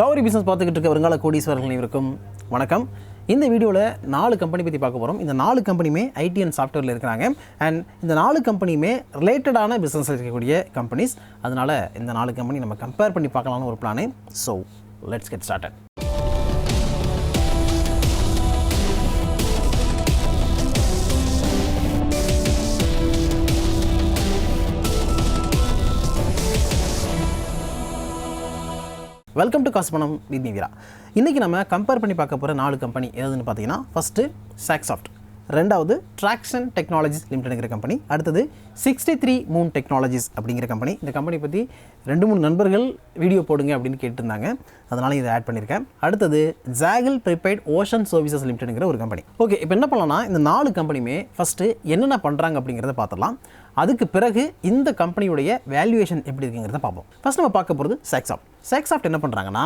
Cauvery business பார்த்துக்கிட்டு இருக்க வருங்கால கோடீஸ்வரர்கள் அனைவருக்கும் வணக்கம். இந்த வீடியோவில் 4 கம்பெனி பற்றி பார்க்க போகிறோம். இந்த 4 கம்பெனியுமே ஐடி அண்ட் சாஃப்ட்வேரில் இருக்கிறாங்க. அண்ட் இந்த 4 கம்பெனியுமே ரிலேட்டடான பிஸ்னஸில் இருக்கக்கூடிய கம்பெனிஸ். அதனால் இந்த 4 கம்பெனி நம்ம கம்பேர் பண்ணி பார்க்கலாம்னு ஒரு plan. So let's get started. Welcome to காசு பணம் வித் மீ வீரா. இன்றைக்கி நம்ம கம்பேர் பண்ணி பார்க்க போகிற 4 கம்பெனி எதுன்னு பார்த்தீங்கன்னா, ஃபஸ்ட்டு saksoft, ரெண்டாவது Tracxn டெக்னாலஜிஸ் லிமிடெட்ங்கிற கம்பெனி, அடுத்தது 63 Moon டெக்னாலஜிஸ் அப்படிங்கிற கம்பெனி. இந்த கம்பெனி பற்றி 2-3 நண்பர்கள் வீடியோ போடுங்க அப்படின்னு கேட்டிருந்தாங்க, அதனால் இதை ஆட் பண்ணியிருக்கேன். அடுத்தது Zaggle Prepaid Ocean Services லிமிடெட்ங்கிற ஒரு கம்பெனி. ஓகே, இப்போ என்ன பண்ணலாம்னா, இந்த 4 கம்பெனியுமே ஃபஸ்ட்டு என்னென்ன பண்ணுறாங்க அப்படிங்கிறத பார்த்துடலாம். அதுக்கு பிறகு இந்த கம்பெனியுடைய வேல்யூவேஷன் எப்படி இருக்குங்கிறத பார்ப்போம். ஃபஸ்ட் நம்ம பார்க்க போகிறது saksoft என்ன பண்ணுறாங்கன்னா,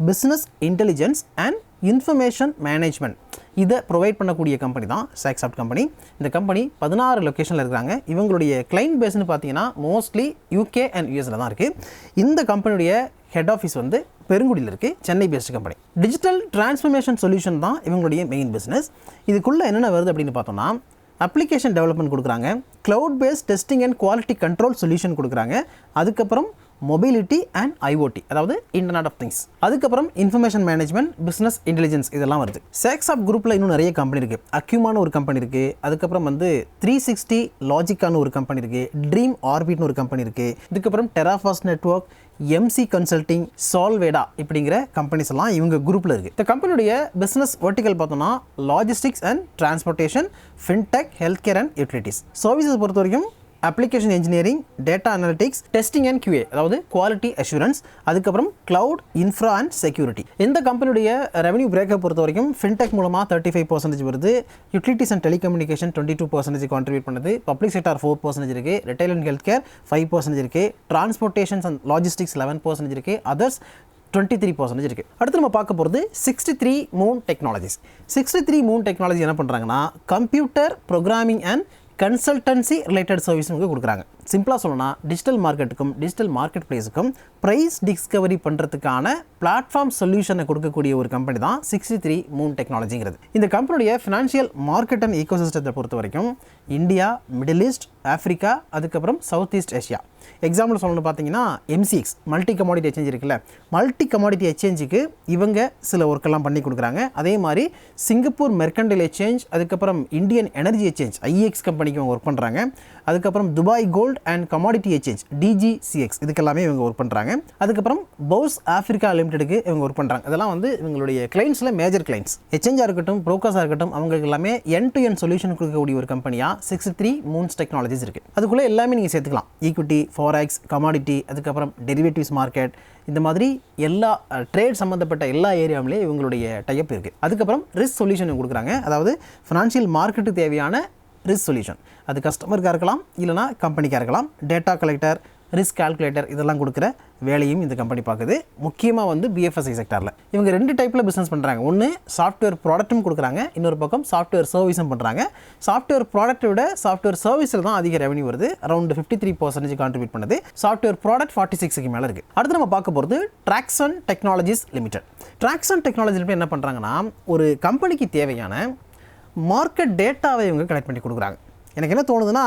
business intelligence and information management இதை ப்ரொவைட் பண்ணக்கூடிய கம்பெனி தான் saksoft கம்பெனி. இந்த கம்பெனி 16 லொக்கேஷனில் இருக்கிறாங்க. இவங்களுடைய கிளைண்ட் பேஸ்னு பார்த்தீங்கன்னா மோஸ்ட்லி யூகே அண்ட் யூஎஸில் தான் இருக்குது. இந்த கம்பெனியுடைய ஹெட் ஆஃபீஸ் வந்து பெருங்குடியில் இருக்குது, Chennai based company. Digital transformation solution தான் இவங்களுடைய மெயின் பிஸ்னஸ். இதுக்குள்ளே என்னென்ன வருது அப்படின்னு பார்த்தோம்னா, அப்ளிகேஷன் டெவலப்மெண்ட் கொடுக்குறாங்க, cloud based testing and quality control solution கொடுக்குறாங்க, அதுக்கப்புறம் மொபிலிட்டி அண்ட் ஐஓடி, அதாவது இன்டர்நெட் ஆஃப் திங்ஸ், அதுக்கப்புறம் இன்ஃபர்மேஷன் மேனேஜ்மெண்ட், பிஸ்னஸ் இன்டெலிஜென்ஸ், இதெல்லாம் வருது. saksoft குரூப்பில் இன்னும் நிறைய கம்பெனி இருக்குது. அக்யூமான ஒரு கம்பெனி இருக்குது, அதுக்கப்புறம் வந்து 360 லாஜிக்கான ஒரு கம்பெனி இருக்குது, ட்ரீம் ஆர்பிட்னு ஒரு கம்பெனி இருக்குது, இதுக்கப்புறம் டெராஃபாஸ்ட் நெட்வொர்க், எம்சி கன்சல்டிங், சால்வேடா இப்படிங்கிற கம்பெனிஸ் எல்லாம் இவங்க குரூப்பில் இருக்குது. இந்த கம்பெனியுடைய பிஸ்னஸ் வெர்டிகல் பார்த்தோம்னா logistics and transportation, fintech, health care and utilities. Services பொறுத்த வரைக்கும் application engineering, data analytics, testing and QA, அதாவது குவாலிட்டி அஷூரன்ஸ், அதுக்கப்புறம் கிளவுட், இன்ஃப்ரா அண்ட் செக்யூரிட்டி. இந்த கம்பெனியுடைய ரெவன்யூ பிரேக்கப் பொறுத்த வரைக்கும் ஃபின்டெக் மூலமாக 35% வருது, யூட்டிலிட்டிஸ் அண்ட் டெலிகம்யூனிகேஷன் 22% கான்ட்ரிபியூட் பண்ணுது, பப்ளிக் செக்டார் 4% இருக்குது, ரிட்டைல் அண்ட் ஹெல்த் கேர் 5% இருக்குது, டிரான்ஸ்போர்ட்டேஷன்ஸ் அண்ட் லாஜிஸ்டிக்ஸ் 11% இருக்குது, அதர்ஸ் 23% இருக்குது. அடுத்து நம்ம பார்க்க போகிறது 63 Moon டெக்னாலஜிஸ். 63 Moon டெக்னாலஜி என்ன பண்ணுறாங்கன்னா, computer programming and consultancy related service கொடுக்குறாங்க. சிம்பிளாக சொல்லணும்னா, டிஜிட்டல் மார்க்கெட்டுக்கும் டிஜிட்டல் மார்க்கெட் பிளேஸுக்கும் ப்ரைஸ் டிஸ்கவரி பண்ணுறதுக்கான பிளாட்ஃபார்ம் சொல்யூஷனை கொடுக்கக்கூடிய ஒரு கம்பெனி தான் 63 Moon டெக்னாலஜிங்கிறது. இந்த கம்பெனியுடைய ஃபினான்ஷியல் மார்க்கெட் அண்ட் ஈகோசிஸ்டத்தை பொறுத்த வரைக்கும் இந்தியா, மிடில் ஈஸ்ட், ஆஃப்ரிக்கா, அதுக்கப்புறம் சவுத் ஈஸ்ட் ஏஷியா. எக்ஸாம்பிள் சொல்லணும்னு பார்த்தீங்கன்னா, MCX மல்டி கமாடிட்டி எக்ஸ்சேஞ்ச் இருக்குல்ல, மல்டி கமாடிட்டி எக்ஸ்சேஞ்சுக்கு இவங்க சில ஒர்க்கெல்லாம் பண்ணி கொடுக்குறாங்க. அதே மாதிரி சிங்கப்பூர் மெர்கண்டைல் எக்ஸ்சேஞ்ச், அதுக்கப்புறம் இந்தியன் எனர்ஜி எக்ஸ்சேஞ்ச் IEX கம்பெனிக்கு இவங்க ஒர்க் பண்ணுறாங்க. அதுக்கப்புறம் Dubai gold and commodity exchange DGCX இதுக்கெல்லாமே இவங்க ஒர்க் பண்ணுறாங்க. அதுக்கப்புறம் பவுஸ் ஆஃப்ரிக்கா லிமிடெடுக்கு இவங்க ஒர்க் பண்ணுறாங்க. இதெல்லாம் வந்து இவங்களுடைய கிளைண்ட்ஸில் மேஜர் கிளைண்ட்ஸ். எக்ஸ்சேஞ்சாக இருக்கட்டும், ப்ரோக்கர்ஸாக இருக்கட்டும், அவங்களுக்கு எல்லாமே எண்ட் டு எண்ட் சொல்யூஷன் கொடுக்கக்கூடிய ஒரு கம்பெனியாக 63 Moons டெக்னாலஜிஸ் இருக்குது. அதுக்குள்ளே எல்லாமே நீங்கள் சேர்த்துக்கலாம். ஈக்விட்டி, ஃபாரெக்ஸ், கமாடிட்டி, அதுக்கப்புறம் டெரிவேட்டிவ்ஸ் மார்க்கெட், இந்த மாதிரி எல்லா ட்ரேட் சம்மந்தப்பட்ட எல்லா ஏரியாவிலே இவங்களுடைய டைப் இருக்குது. அதுக்கப்புறம் ரிஸ்க் சொல்யூஷன் கொடுக்குறாங்க, அதாவது ஃபினான்ஷியல் மார்க்கெட்டுக்கு தேவையான ரிஸ்க் சொல்யூஷன். அது கஸ்டமருக்காக இருக்கலாம், இல்லைனா கம்பெனிக்காக இருக்கலாம். டேட்டா கலெக்டர், ரிஸ்க் கால்குலேட்டர் இதெல்லாம் கொடுக்குற வேலையும் இந்த கம்பெனி பார்க்குது. முக்கியமாக வந்து BFSI செக்டாரில் இவங்க 2 டைப்பில் பிஸ்னஸ் பண்ணுறாங்க. ஒன்று சாஃப்ட்வேர் ப்ராடக்ட்டும் கொடுக்குறாங்க, இன்னொரு பக்கம் சாஃப்ட்வேர் சர்வீஸும் பண்ணுறாங்க. சாஃப்ட்வேர் ப்ராடக்ட்டை விட சாஃப்ட்வேர் சர்வீஸில் தான் அதிக ரெவன்யூ வருது, அரௌண்ட் 53% கான்ட்ரிபியூட் பண்ணுது. சாஃப்ட்வேர் ப்ராடக்ட் 46க்கு மேலே இருக்குது. அடுத்து நம்ம பார்க்க போகிறது Tracxn technologies limited. Tracxn technology limited என்ன பண்ணுறாங்கன்னா, ஒரு கம்பெனிக்கு தேவையான மார்க்கெட் டேட்டாவை இவங்க கலெக்ட் பண்ணி கொடுக்குறாங்க. எனக்கு என்ன தோணுதுன்னா,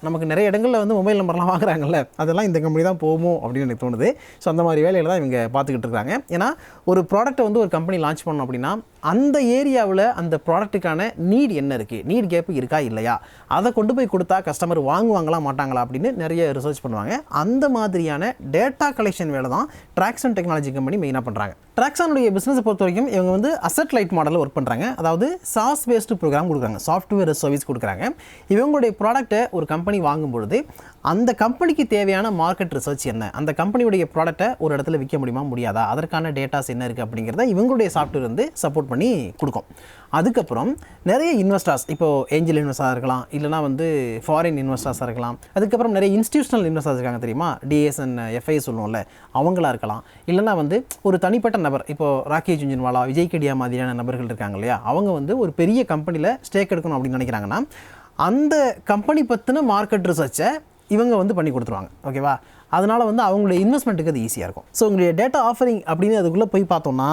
நமக்கு நிறைய இடங்களில் வந்து மொபைல் நம்பர்லாம் வாங்குறாங்கல்ல, அதெல்லாம் இந்த கம்பெனி தான் போகுமோ அப்படின்னு எனக்கு தோணுது. ஸோ அந்த மாதிரி வேலையில் தான் இவங்க பார்த்துக்கிட்டு இருக்காங்க. ஏன்னா ஒரு ப்ராடக்ட்டை வந்து ஒரு கம்பெனி லான்ச் பண்ணணும் அப்படின்னா, அந்த ஏரியாவில் அந்த ப்ராடக்ட்டுக்கான நீட் என்ன இருக்குது, நீட் கேப்பு இருக்கா இல்லையா, அதை கொண்டு போய் கொடுத்தா கஸ்டமர் வாங்குவாங்களா மாட்டாங்களா அப்படின்னு நிறைய ரிசர்ச் பண்ணுவாங்க. அந்த மாதிரியான டேட்டா கலெக்ஷன் வேலை தான் Tracxn டெக்னாலஜி கம்பெனி மெயினாக பண்ணுறாங்க. Tracxn பிஸ்னஸை பொறுத்த வரைக்கும் இவங்க வந்து அசெட் லைட் மாடலில் ஒர்க் பண்ணுறாங்க, அதாவது சாஸ் பேஸ்டு ப்ரோக்ராம் கொடுக்குறாங்க, சாஃப்ட்வேர் சர்வீஸ் கொடுக்குறாங்க. இவங்களுடைய ப்ராடக்ட்டை ஒரு கம்பெனி வாங்கும்பொழுது அந்த கம்பெனிக்கு தேவையான மார்க்கெட் ரிசர்ச் என்ன, அந்த கம்பெனியுடைய ப்ராடக்ட்டை ஒரு இடத்துல விற்க முடியுமா முடியாதா, அதற்கான டேட்டாஸ் என்ன இருக்குது அப்படிங்கிறத இவங்களுடைய சாஃப்ட்வேர் வந்து சப்போர்ட் பண்ணி கொடுக்கும். அதுக்கப்புறம் நிறைய இன்வெஸ்டர்ஸ், இப்போது ஏஞ்சல் இன்வெஸ்டராக இருக்கலாம், இல்லைனா வந்து ஃபாரின் இன்வெஸ்டர்ஸாக இருக்கலாம், அதுக்கப்புறம் நிறைய இன்ஸ்டியூஷனல் இன்வெஸ்டர்ஸ் இருக்காங்க தெரியுமா, DAS and FI சொல்லுவோம்ல, அவங்களா இருக்கலாம். இல்லைனா வந்து ஒரு தனிப்பட்ட நபர், இப்போது ராகேஷ் ஜுன்ஜுன்வாலா, விஜய் கடியா மாதிரியான நபர்கள் இருக்காங்க இல்லையா, அவங்க வந்து ஒரு பெரிய கம்பெனியில் ஸ்டேக் எடுக்கணும் அப்படின்னு நினைக்கிறாங்கன்னா, அந்த கம்பெனி பற்றின மார்க்கெட் ரிசர்ச்சை இவங்க வந்து பண்ணி கொடுத்துருவாங்க. ஓகேவா? அதனால் வந்து அவங்களுடைய இன்வெஸ்ட்மெண்ட்டுக்கு அது ஈஸியாக இருக்கும். ஸோ உங்களுடைய டேட்டா ஆஃபரிங் அப்படின்னு அதுக்குள்ளே போய் பார்த்தோம்னா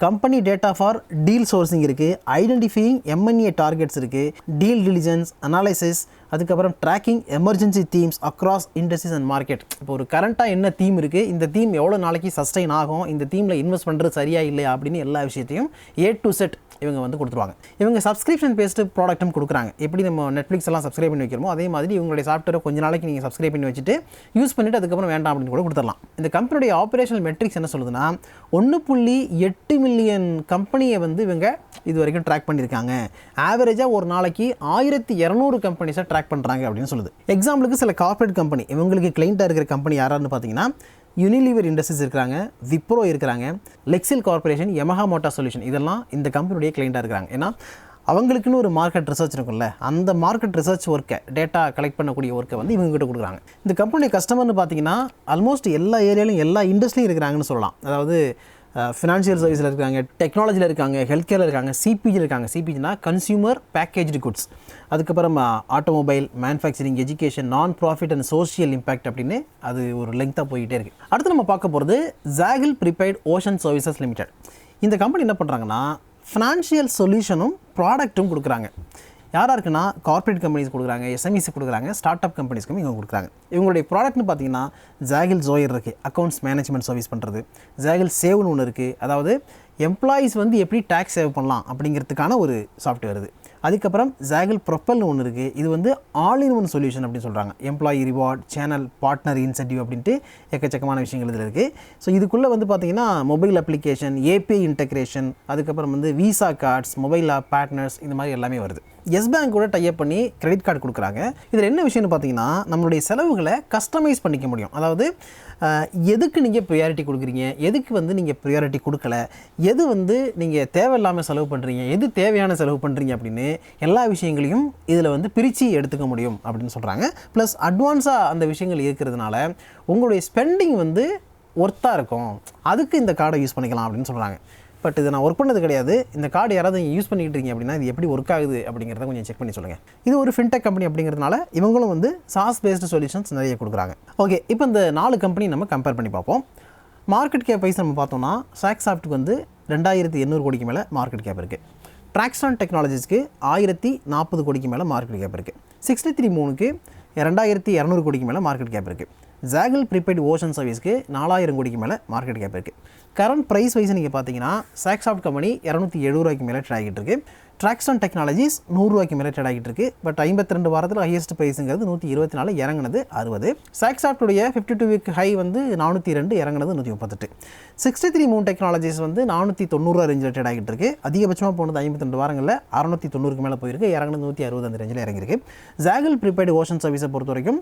company data for deal sourcing இருக்குது, ஐடென்டிஃபையிங் M&A டார்கெட்ஸ் இருக்குது, டீல் டிலிஜென்ஸ், அனாலிசிஸ், அதுக்கப்புறம் tracking emergency themes across industries and market. இப்போ ஒரு கரண்ட்டாக என்ன தீம் இருக்குது, இந்த தீம் எவ்வளோ நாளைக்கு சஸ்டெயின் ஆகும், இந்த தீமில் இன்வெஸ்ட் பண்ணுறது சரியா இல்லையா அப்படின்னு எல்லா விஷயத்தையும் A to Z இவங்க வந்து கொடுத்துருவாங்க. இவங்க சப்ஸ்கிரிப்ஷன் பேஸ்டு ப்ராடக்ட்டும் கொடுக்குறாங்க. எப்படி நம்ம நெட்ஃப்ளிக்ஸ் எல்லாம் சப்ஸ்கிரைப் பண்ணி வைக்கிறோமோ அதே மாதிரி இவங்களுடைய சாஃப்ட்வேரை கொஞ்ச நாளைக்கு நீங்கள் சப்ஸ்கிரைப் பண்ணி வச்சுட்டு யூஸ் பண்ணிவிட்டு அதுக்கப்புறம் வேண்டாம் அப்படின்னு கூட கொடுத்துடலாம். இந்த கம்பெனியுடைய ஆப்ரேஷனல் மெட்ரிக்ஸ் என்ன சொல்லுதுன்னா 1.8 மில்லியன் கம்பெனியை வந்து இவங்க இது வரைக்கும் ட்ராக் பண்ணியிருக்காங்க. ஆவரேஜாக ஒரு நாளைக்கு 1200 கம்பெனிஸை ட்ராக் பண்ணுறாங்க அப்படின்னு சொல்லுது. எக்ஸாம்பிளுக்கு சில கார்பரேட் கம்பெனி இவங்களுக்கு கிளைண்ட்டாக இருக்கிற கம்பெனி யாரான்னு பார்த்தீங்கன்னா யூனிலிவர் இண்டஸ்ட்ரீஸ் இருக்கிறாங்க, விப்ரோ இருக்கிறாங்க, லெக்ஸில் கார்பரேஷன், யமஹா மோட்டார் சொல்யூஷன், இதெல்லாம் இந்த கம்பெனியுடைய கிளைண்ட்டாக இருக்கிறாங்க. ஏன்னா அவங்களுக்குன்னு ஒரு மார்க்கெட் ரிசர்ச் இருக்கும்ல, அந்த மார்க்கெட் ரிசர்ச் ஒர்க்கை, டேட்டா கலெக்ட் பண்ணக்கூடிய ஒர்க்கை வந்து இவங்ககிட்ட கொடுக்குறாங்க. இந்த கம்பெனி கஸ்டமர்னு பார்த்தீங்கன்னா ஆல்மோஸ்ட் எல்லா ஏரியாலையும் எல்லா இண்டஸ்ட்ரியும் இருக்கிறாங்கன்னு சொல்லலாம். அதாவது ஃபினான்ஷியல் சர்வீஸில் இருக்காங்க, டெக்னாலஜியில் இருக்காங்க, ஹெல்த் கேரில் இருக்காங்க, சிபிஜியில் இருக்காங்க. சிபிஜினா கன்சியூமர் பேக்கேஜ்டு குட்ஸ், அதுக்கப்புறம் ஆட்டோமொபைல், மேனுஃபேக்சரிங், எஜுகேஷன், நான் ப்ராஃபிட் அண்ட் சோஷியல் இம்பாக்ட் அப்படின்னு அது ஒரு லெங்க்த்தாக போயிட்டே இருக்குது. அடுத்து நம்ம பார்க்க போகிறது Zaggle Prepaid Ocean Services Limited. இந்த கம்பெனி என்ன பண்ணுறாங்கன்னா ஃபினான்ஷியல் சொல்யூஷனும் ப்ராடக்ட்டும் கொடுக்குறாங்க. யாராக இருக்குன்னா கார்பரேட் கம்பெனிஸ் கொடுக்குறாங்க, எஸ்எம்இஸ் கொடுக்குறாங்க, ஸ்டார்ட் அப் கம்பெனிஸ்க்கும் இவங்க கொடுக்குறாங்க. இவங்களுடைய ப்ராடக்ட்னு பார்த்தீங்கன்னா Zaggle Zoyer இருக்குது, அக்கௌண்ட்ஸ் மேனேஜ்மெண்ட் சர்வீஸ் பண்ணுறது. Zaggle Saveன்னு ஒன்று இருக்குது, அதாவது எம்ப்ளாயீஸ் வந்து எப்படி டேக்ஸ் சேவ் பண்ணலாம் அப்படிங்கிறதுக்கான ஒரு சாஃப்ட்வேர் இது. அதுக்கப்புறம் Zaggle ப்ரொப்பல்னு ஒன்று இருக்குது, இது வந்து ஆல் இன் ஒன் சொல்யூஷன் அப்படின்னு சொல்கிறாங்க. Employee reward, channel, partner incentive அப்படின்ட்டு எக்கச்சக்கமான விஷயங்கள் இதில் இருக்குது. ஸோ இதுக்குள்ளே வந்து பார்த்திங்கன்னா மொபைல் அப்ளிகேஷன், ஏபிஐ இன்டெக்ரேஷன், அதுக்கப்புறம் வந்து Visa cards, mobile app, partners, இந்த மாதிரி எல்லாமே வருது. எஸ் பேங்க் கூட டைப் பண்ணி கிரெடிட் கார்டு கொடுக்குறாங்க. இதில் என்ன விஷயம்னு பார்த்தீங்கன்னா நம்மளுடைய செலவுகளை கஸ்டமைஸ் பண்ணிக்க முடியும். அதாவது எதுக்கு நீங்கள் ப்ரியாரிட்டி கொடுக்குறீங்க, எதுக்கு வந்து நீங்கள் ப்ரியாரிட்டி கொடுக்கல, எது வந்து நீங்கள் தேவையில்லாமல் செலவு பண்ணுறீங்க, எது தேவையான செலவு பண்ணுறீங்க அப்படின்னு எல்லா விஷயங்களையும் இதில் வந்து பிரித்து எடுத்துக்க முடியும் அப்படின்னு சொல்கிறாங்க. ப்ளஸ் அட்வான்ஸாக அந்த விஷயங்கள் இருக்கிறதுனால உங்களுடைய ஸ்பெண்டிங் வந்து ஒர்த்தாக இருக்கும், அதுக்கு இந்த கார்டை யூஸ் பண்ணிக்கலாம் அப்படின்னு சொல்கிறாங்க. பட் இதை நான் ஒர்க் பண்ணது கிடையாது. இந்த கார்டு யாராவது நீங்கள் யூஸ் பண்ணிக்கிட்டு இருக்கீங்க அப்படின்னா இது எப்படி ஒர்க் ஆகுது அப்படிங்கிறத கொஞ்சம் செக் பண்ணி சொல்லுங்கள். இது ஒரு ஃபின்டெக் கம்பெனி அப்படிங்கிறதுனால இவங்களும் வந்து சாஸ் பேஸ்டு சொல்யூஷன்ஸ் நிறைய கொடுக்குறாங்க. ஓகே, இப்போ இந்த 4 கம்பெனி நம்ம கம்பேர் பண்ணி பார்ப்போம். மார்க்கெட் கேப் வைஸ் நம்ம பார்த்தோம்னா சாக்சாஃப்ட்டுக்கு வந்து 2800 கோடிக்கு மேலே மார்க்கெட் கேப் இருக்குது. Tracxn டெக்னாலஜிஸ்க்கு 1040 கோடிக்கு மேலே மார்க்கெட் கேப் இருக்குது. 63க்கு 2200 கோடிக்கு மேலே மார்க்கெட் கேப் இருக்குது. Zaggle Prepaid Ocean Servicesக்கு 4000 கோடிக்கு மேலே மார்க்கெட் கேப் இருக்குது. கரண்ட் ப்ரைஸ் வைஸ் நீங்கள் பார்த்தீங்கன்னா சாக்சாஃப்ட் கம்பெனி 270 ரூபாய்க்கு மேலே ட்ரேட் ஆகிட்டு இருக்குது. Tracxn டெக்னாலஜிஸ் 100 ரூபாய்க்கு மேலே ட்ரேட் ஆகிட்டு இருக்குது. பட் 52 வாரத்தில் ஹையஸ்ட் ப்ரைஸுங்கிறது 124, இறங்கினது 60. சாக்சாஃப்ட்டுடைய 52 வீக் ஹை வந்து 402, இறங்கினது 138. 63 டெக்னாலஜிஸ் வந்து 490 ரேஞ்சில் ட்ரேட் ஆகிட்டு இருக்குது. அதிகபட்சமாக போனது 52 வாரங்களில் 690க்கு மேலே போயிருக்கு, இறங்கினது 160 அந்த ரேஞ்சில் இறங்கியிருக்கு. Zaggle Prepaid Ocean Services பொறுத்த வரைக்கும்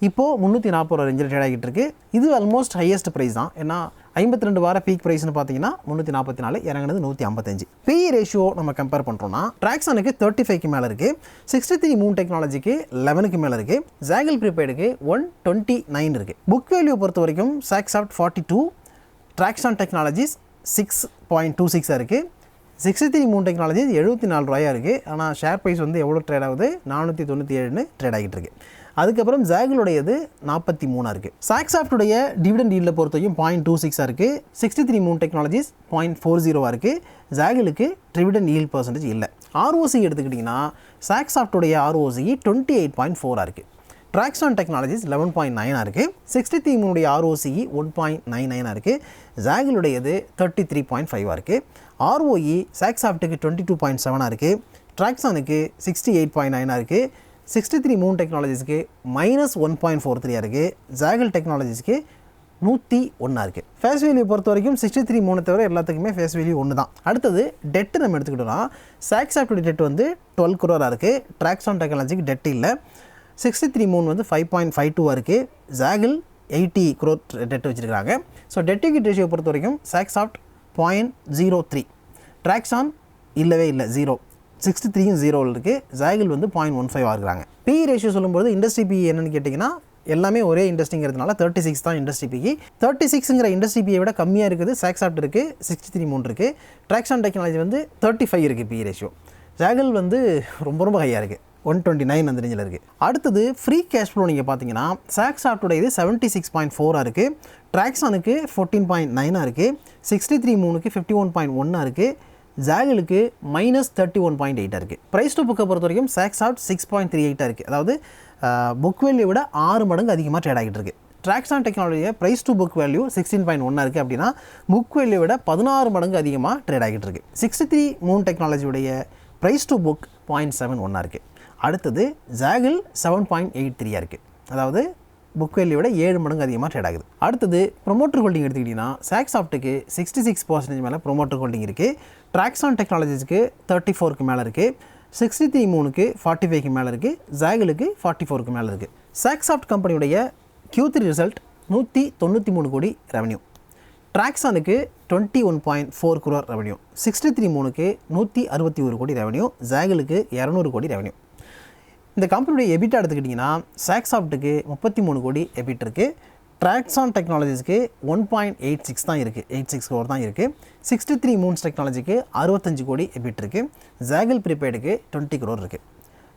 இப்போது 340 ரேஞ்சில் ட்ரேட் ஆகிட்டு இருக்குது. இது ஆல்மோஸ்ட் ஹையஸ்ட் ப்ரைஸ் தான். ஏன்னா 52 வார பீக் ப்ரைஸ்னு பார்த்தீங்கன்னா 344, இறங்கினது 155. PE ரேஷியோ நம்ம கம்பேர் பண்ணுறோன்னா Tracxnக்கு 35க்கு மேலே இருக்குது, 63 டெக்னாலஜிக்கு 11க்கு மேலே இருக்குது, Zaggle Prepaidக்கு 129 இருக்குது. புக் வேல்யூ பொறுத்த வரைக்கும் சாக்சாஃப்ட் 42, Tracxn டெக்னாலஜிஸ் 6.26 இருக்குது, 63 டெக்னாலஜிஸ் 74 ரூபாயாக இருக்குது. ஆனால் ஷேர் ப்ரைஸ் வந்து எவ்வளோ ட்ரேட் ஆகுது, 497ன்னு ட்ரேட் ஆகிட்டு இருக்குது. அதுக்கப்புறம் Zaggleுடையது 43 இருக்குது. சாக்சாஃப்ட்டுடைய டிவிடெண்ட் ஈல்டை பொறுத்தையும் 0.26 இருக்குது. 63 டெக்னாலஜிஸ் 0.40 இருக்குது. Zaggleக்கு டிவிடெண்ட் ஈல்ட் பர்சன்டேஜ் இல்லை. ROC எடுத்துக்கிட்டிங்கன்னா சாக்சாஃப்ட்டுடைய ROC 28.4 இருக்குது. Tracxn டெக்னாலஜிஸ் 11.9 இருக்குது. 63 ROC 1.99 இருக்குது. Zaggleுடையது 33.5 இருக்குது. ROE சாக்சாஃப்ட்டுக்கு 22.7 இருக்குது. Tracxnக்கு 68.9 இருக்குது. 63 டெக்னாலஜிஸ்க்கு -1.43 இருக்குது. Zaggle டெக்னாலஜிஸ்க்கு 101 இருக்குது. ஃபேஸ் வேல்யூ பொறுத்த வரைக்கும் 63 தவிர எல்லாத்துக்குமே ஃபேஸ் வேல்யூ ஒன்று தான். அடுத்தது டெட்டு நம்ம எடுத்துக்கிட்டோம்னா சாக்சாஃப்ட் டெட் வந்து 12 crore இருக்குது. Tracxn டெக்னாலஜிக்கு டெட் இல்லை. 63 வந்து 5.52 இருக்குது. Zaggle 80 crore டெட் வச்சுருக்காங்க. ஸோ டெட்டுக்கு ரேஷியோ பொறுத்த வரைக்கும் சாக்சாஃப்ட் 0.03, Tracxn இல்லவே இல்லை 0, 63யும் 0 இருக்குது. Zaggle வந்து 0.15 இருக்கிறாங்க. PE ரேஷியோ சொல்லும்போது இண்டஸ்ட்ரி PE என்னென்னு கேட்டிங்கன்னா எல்லாமே ஒரே இண்டஸ்ட்ரிங்கிறதுனால 36 தான் இண்டஸ்ட்ரி PE. 36ங்கிற இண்டஸ்ட்ரி PE விட கம்மியாக இருக்குது சாக்சாஃப்ட் இருக்குது, 63 இருக்குது. Tracxn டெக்னாலஜி வந்து 35 இருக்குது PE ரேஷியோ. Zaggle வந்து ரொம்ப ஹையாக இருக்குது. 129 அந்த ரேஞ்சில் இருக்குது. அடுத்தது ஃப்ரீ கேஷ் ஃப்ளோ நீங்கள் பார்த்தீங்கன்னா சாக்ஸாஃப்டோட இது 76.4 இருக்குது, ட்ராக்ஸானுக்கு 14.9 இருக்குது, 63 மூணுக்கு 51.1 இருக்குது, ஜாகிளுக்கு -31.8 இருக்குது. ப்ரைஸ் டு புக்கை பொறுத்த வரைக்கும் சாக்ஸாஃப்ட் 6.38 இருக்குது, அதாவது புக் வேல்யூ விட 6 மடங்கு அதிகமாக ட்ரேட் ஆகிட்டு இருக்குது. ட்ராக்ஸான் டெக்னாலஜியை ப்ரைஸ் டு புக் வேல்யூ 16.1 இருக்குது அப்படின்னா புக் வேல்யூ விட 16 மடங்கு அதிகமாக ட்ரேட் ஆகிட்டு இருக்குது. 63 மூன் டெக்னாலஜியுடைய ப்ரைஸ் டு புக் 0.71 இருக்குது. அடுத்தது ஜாகிள் 7.83 இருக்குது, அதாவது புக் வேல்யூவோட 7 மடங்கு அதிகமாக ட்ரேட் ஆகுது. அடுத்தது ப்ரொமோட்டர் ஹோல்டிங் எடுத்துக்கிட்டிங்கன்னா சாக்ஸாஃப்ட்டுக்கு 66% மேலே ப்ரொமோட்டர் ஹோல்டிங் இருக்குது, ட்ராக்ஸான் டெக்னாலஜிஸ்க்கு 34க்கு மேலே இருக்குது, 63 மூணுக்கு 45க்கு மேலே இருக்குது, ஜாகிளுக்கு 44க்கு மேலே இருக்குது. சாக்ஸாஃப்ட் கம்பெனியுடைய Q3 ரிசல்ட் 193 கோடி ரெவன்யூ, ட்ராக்ஸானுக்கு 21.4 crore ரெவன்யூ, 63 மூணுக்கு 161 கோடி ரெவன்யூ, ஜாகிளுக்கு 200 கோடி ரெவன்யூ. இந்த கம்பெனியுடைய எபிட்டா எடுத்துக்கிட்டிங்கன்னா சாக்ஸாஃப்ட்டுக்கு 33 கோடி எபிட் இருக்குது, ட்ராக்ஸான் டெக்னாலஜிஸ்க்கு 1.86 தான் இருக்குது, 86 crore தான் இருக்குது, 63 மூன்ஸ் டெக்னாலஜிக்கு 65 கோடி எபிட் இருக்குது, ஜாகிள் ப்ரீபெய்டுக்கு 20 crore இருக்குது.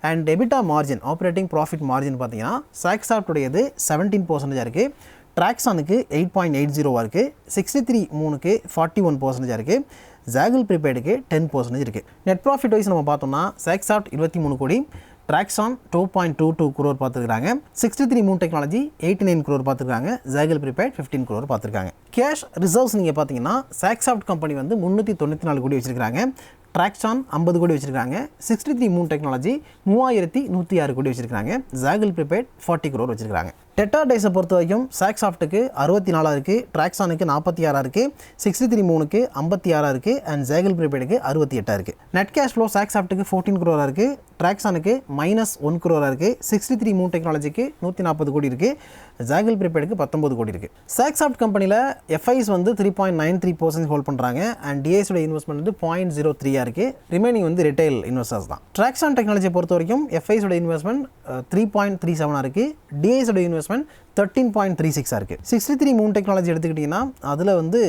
And EBITDA margin operating profit margin பார்த்தீங்கன்னா சாக்ஸாஃப்ட்டுடையது 17% இருக்குது, ட்ராக்ஸானுக்கு 8.80 இருக்குது, 63 மூணுக்கு 41% இருக்குது, ஜாகிள் ப்ரீபெய்டுக்கு 10% இருக்குது. நெட் ப்ராஃபிட் வைஸ் நம்ம பார்த்தோம்னா சாக்ஸாஃப்ட் 23 கோடி, ட்ராக்ஸான் 2.22 crore பார்த்துருக்காங்க, 63 மூன் டெக்னாலஜி 89 crore பார்த்துருக்காங்க, ஜாகிள் ப்ரீபெய்ட் 15 crore பார்த்துருக்காங்க. கேஷ் ரிசர்வ்ஸ் நீங்கள் பார்த்தீங்கன்னா சாக்ஸாஃப்ட் கம்பெனி வந்து 394 கோடி வச்சுருக்காங்க, ட்ராக்ஸான் 50 கோடி வச்சுருக்காங்க, 63 மூன் டெக்னாலஜி 3106 கோடி வச்சுருக்காங்க, ஜாகிள் ப்ரீபெய்ட் 40 crore வச்சுருக்காங்க. டெட்டார் டேஸை பொறுத்த வரைக்கும் சாக்ஸாஃப்ட்டுக்கு 64 இருக்குது, ட்ராக்ஸானுக்கு 46 இருக்குது, 63 மூணுக்கு 56 இருக்குது, அண்ட் ஜாகிள் ப்ரீபெய்டுக்கு 68 இருக்குது. நெட் கேஷ் ஃப்ளோ சாக்ஸாஃப்ட்டுக்கு 14 crore இருக்குது, ட்ராக்ஸானுக்கு -1 crore இருக்குது, 63 மூன் டெக்னாலஜிக்கு 140 கோடி இருக்குது, ஜாகிள் ப்ரீபெய்டுக்கு 19 கோடி இருக்குது. சாக்ஸாஃப்ட் கம்பெனியில் எஃப்ஐஸ் வந்து 3.93% ஹோல்ட் பண்ணுறாங்க, அண்ட் டிஐஸோட இன்வெஸ்ட்மெண்ட் வந்து 0.03 இருக்குது, ரிமைனிங் வந்து ரிட்டைல் இன்வெஸ்டர்ஸ் தான். ட்ராக்ஸான் டெக்னாலஜியை பொறுத்த வரைக்கும் எஃப்ஐஸோட இன்வெஸ்ட்மெண்ட் 3.37 இருக்குது, டிஐஸோட இன்வெஸ்ட்மெண்ட் 13.36 இருக்குது. 63 மூன் டெக்னாலஜி எடுத்துக்கிட்டிங்கன்னா அதில் வந்து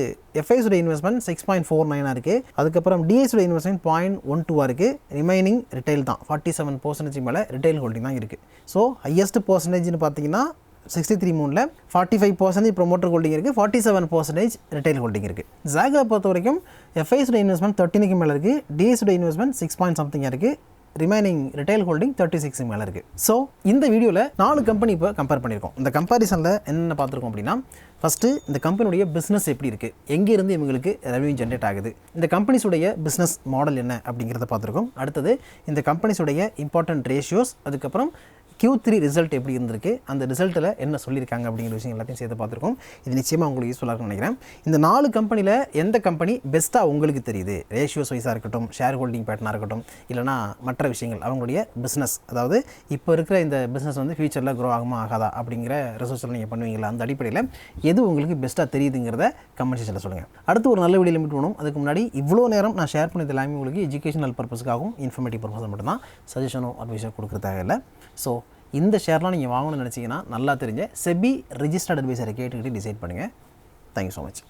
எஃப்ஐஸோட இன்வெஸ்ட்மெண்ட் 6.49 இருக்குது, அதுக்கப்புறம் டிஐஸோட இன்வெஸ்ட்மெண்ட் 0.12 இருக்குது, ரிமைனிங் ரிட்டைல் தான். 47% மேலே ரிட்டைல் ஹோல்டிங் தான் இருக்குது. ஸோ ஹையஸ்ட் பர்சன்டேஜ்னு பார்த்தீங்கன்னா 63 மூணில் 45% ப்ரொமோட்டர் ஹோல்டிங் இருக்குது, 47% ரிட்டைல் ஹோல்டிங் இருக்குது. ஜாகை பொறுத்த வரைக்கும் எஃப்ஐஸோட இன்வெஸ்ட்மெண்ட் 13க்கு மேலே இருக்குது, டிஐஸோட இன்வெஸ்ட்மெண்ட் 6.something இருக்குது, ரிமைனிங் ரிட்டைல் ஹோல்டிங் 36 மேலே இருக்குது. ஸோ இந்த வீடியோவில் 4 கம்பெனி இப்போ கம்பேர் பண்ணியிருக்கோம். இந்த கம்பேரிசனில் என்னென்ன பார்த்துருக்கோம் அப்படின்னா, ஃபஸ்ட்டு இந்த கம்பெனியுடைய பிஸ்னஸ் எப்படி இருக்குது, எங்கேருந்து இவங்களுக்கு ரெவன்யூ ஜென்ரேட் ஆகுது, இந்த கம்பெனிஸுடைய பிஸ்னஸ் மாடல் என்ன அப்படிங்கிறத பார்த்துருக்கோம். அடுத்தது இந்த கம்பெனிஸுடைய இம்பார்ட்டன்ட் ரேஷியோஸ், அதுக்கப்புறம் Q3 ரிசல்ட் எப்படி இருந்திருக்கு, அந்த ரிசல்ட்டில் என்ன சொல்லியிருக்காங்க அப்படிங்கிற விஷயம் எல்லாத்தையும் சேர்த்து பார்த்துருக்கோம். இது நிச்சயமாக உங்களுக்கு யூஸ்ஃபுல்லாக இருக்கும்னு நினைக்கிறேன். இந்த 4 கம்பெனியில் எந்த கம்பெனி பெஸ்ட்டாக உங்களுக்கு தெரியுது, ரேஷியோஸ் வைஸாக இருக்கட்டும், ஷேர் ஹோல்டிங் பேட்டர்னாக இருக்கட்டும், இல்லைனா மற்ற விஷயங்கள், அவங்களுடைய பிஸ்னஸ், அதாவது இப்போ இருக்கிற இந்த பிஸ்னஸ் வந்து ஃபியூச்சரில் க்ரோ ஆகுமா ஆகாதா அப்படிங்கிற ரிசர்ச்சில் நீங்கள் பண்ணுவீங்களா, அந்த அடிப்படையில் எது உங்களுக்கு பெஸ்ட்டாக தெரியுதுங்கிறத கமெண்ட் செக்ஷனில் சொல்லுங்கள். அடுத்து ஒரு நல்ல வீடியோ லிமிட் பண்ணணும். அதுக்கு முன்னாடி இவ்வளோ நேரம் நான் ஷேர் பண்ணது எல்லாமே உங்களுக்கு எஜுகேஷனல் பர்பஸ்க்காகவும் இன்ஃபர்மேட்டிவ் பர்பஸ் மட்டும்தான், சஜஷனோ அட்வைஸோ கொடுக்குற தேவையில்லை. ஸோ இந்த ஷேர்லாம் நீங்கள் வாங்கணும்னு நினச்சிங்கன்னா நல்லா தெரிஞ்ச செபி ரிஜிஸ்டர்ட் அட்வைசரை கேட்டுக்கிட்டு டிசைட் பண்ணுங்கள். Thank you so much.